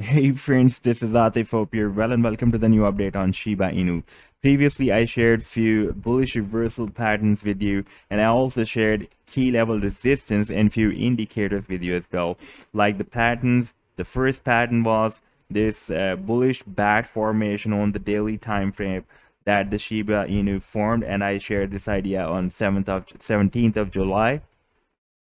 Hey friends, this is Atif. Hope you're well and welcome to the new update on Shiba Inu. Previously, I shared few bullish reversal patterns with you, and I also shared key level resistance and few indicators with you as well. Like the patterns, the first pattern was this bullish bat formation on the daily time frame that the Shiba Inu formed, and I shared this idea on 17th of July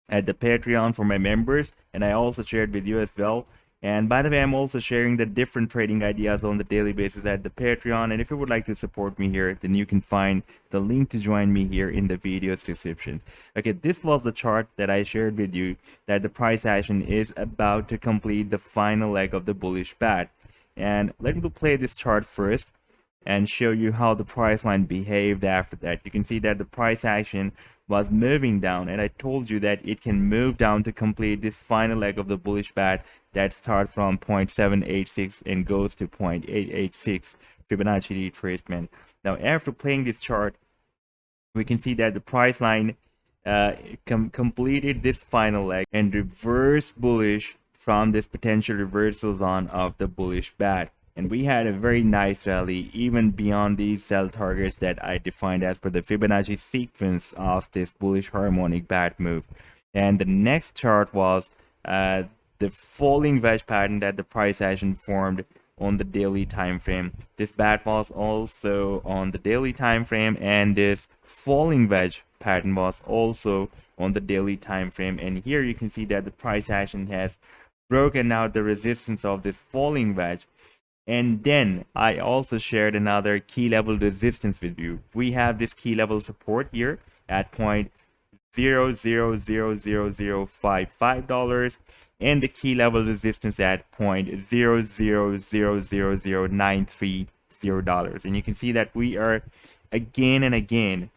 at the Patreon for my members, and I also shared with you as well. And by the way, I'm also sharing the different trading ideas on the daily basis at the Patreon. And if you would like to support me here, then you can find the link to join me here in the video's description. Okay, this was the chart that I shared with you that the price action is about to complete the final leg of the bullish bat. And let me play this chart first and show you how the price line behaved after that. You can see that the price action was moving down, and I told you that it can move down to complete this final leg of the bullish bat that starts from 0.786 and goes to 0.886 Fibonacci retracement. Now, after playing this chart, we can see that the price line completed this final leg and reversed bullish from this potential reversal zone of the bullish bat. And we had a very nice rally even beyond these sell targets that I defined as per the Fibonacci sequence of this bullish harmonic bat move. And the next chart was the falling wedge pattern that the price action formed on the daily time frame. This bat was also on the daily time frame, and this falling wedge pattern was also on the daily time frame. And here you can see that the price action has broken out the resistance of this falling wedge. And then I also shared another key level resistance with you. We have this key level support here at point $0.000055 and the key level resistance at $0.000093. And you can see that we are again and again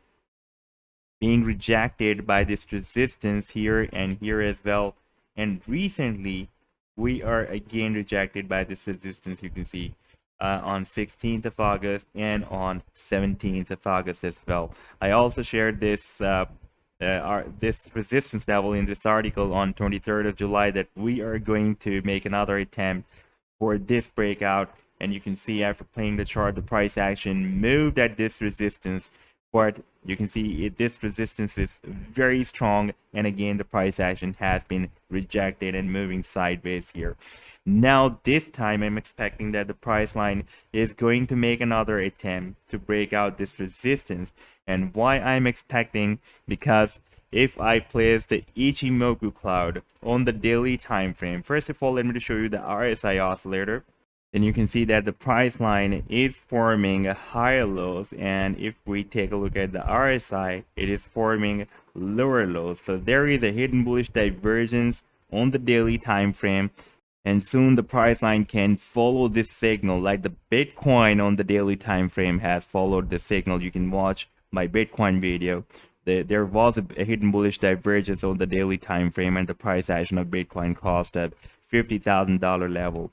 being rejected by this resistance here and here as well. And recently we are again rejected by this resistance. You can see on 16th of August and on 17th of August as well. I also shared this this resistance level in this article on 23rd of July that we are going to make another attempt for this breakout. And you can see after playing the chart, the price action moved at this resistance, but you can see this resistance is very strong, and again the price action has been rejected and moving sideways here. Now this time I'm expecting that the price line is going to make another attempt to break out this resistance. And why I'm expecting, because if I place the Ichimoku cloud on the daily time frame, first of all let me show you the RSI oscillator. Then you can see that the price line is forming higher lows, and if we take a look at the RSI, it is forming lower lows. So there is a hidden bullish divergence on the daily time frame, and soon the price line can follow this signal like the Bitcoin on the daily time frame has followed the signal. You can watch my Bitcoin video. There was a hidden bullish divergence on the daily time frame, and the price action of Bitcoin crossed a $50,000 level.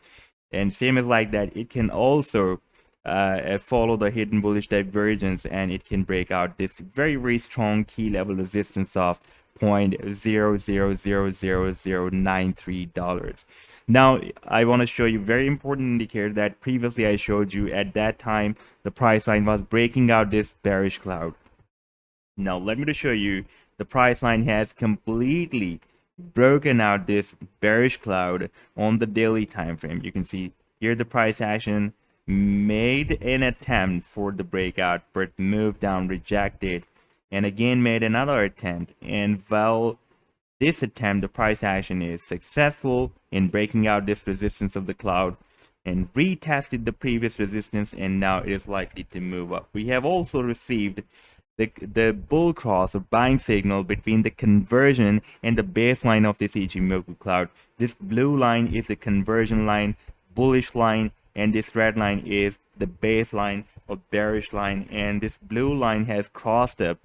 And same as like that, it can also follow the hidden bullish divergence, and it can break out this very strong key level resistance of $0.000093. Now I want to show you very important indicator that previously I showed you. At that time the price line was breaking out this bearish cloud. Now let me show you the price line has completely broken out this bearish cloud on the daily time frame. You can see here the price action made an attempt for the breakout but moved down, rejected, and again made another attempt. And while this attempt, the price action is successful in breaking out this resistance of the cloud and retested the previous resistance, and now it is likely to move up. We have also received the bull cross or buying signal between the conversion and the baseline of this Ichimoku cloud. This blue line is the conversion line, bullish line, and this red line is the baseline or bearish line. And this blue line has crossed up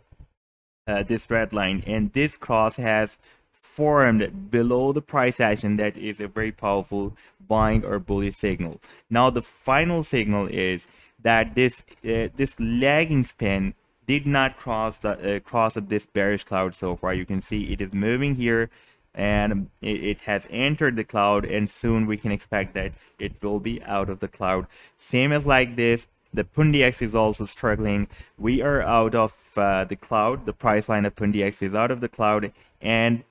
this red line, and this cross has formed below the price action. That is a very powerful buying or bullish signal. Now the final signal is that this lagging span did not cross up this bearish cloud so far. You can see it is moving here and it has entered the cloud, and soon we can expect that it will be out of the cloud. Same as like this, the PundiX is also struggling. We are out of the cloud. The price line of PundiX is out of the cloud, and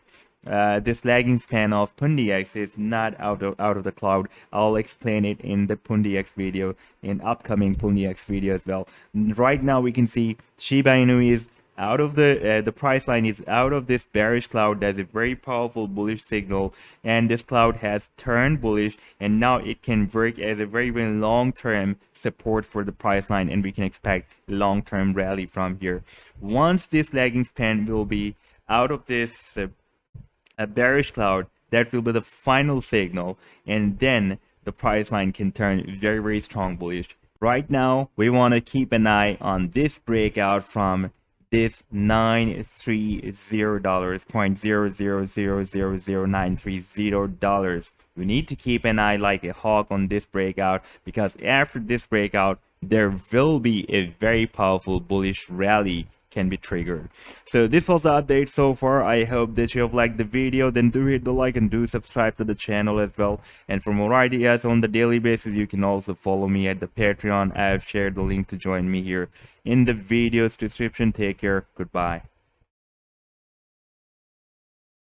this lagging span of PundiX is not out of the cloud. I'll explain it in the PundiX video, in upcoming PundiX video as well. Right now we can see Shiba Inu is out of the price line is out of this bearish cloud. That's a very powerful bullish signal, and this cloud has turned bullish, and now it can work as a very long-term support for the price line, and we can expect long-term rally from here. Once this lagging span will be out of this a bearish cloud, that will be the final signal, and then the price line can turn very strong bullish. Right now we want to keep an eye on this breakout from this $930 $0.0000930. We need to keep an eye like a hawk on this breakout, because after this breakout there will be a very powerful bullish rally can be triggered. So this was the update so far. I hope that you have liked the video. Then do hit the like and do subscribe to the channel as well. And for more ideas on the daily basis, you can also follow me at the Patreon. I have shared the link to join me here in the video's description. Take care. Goodbye.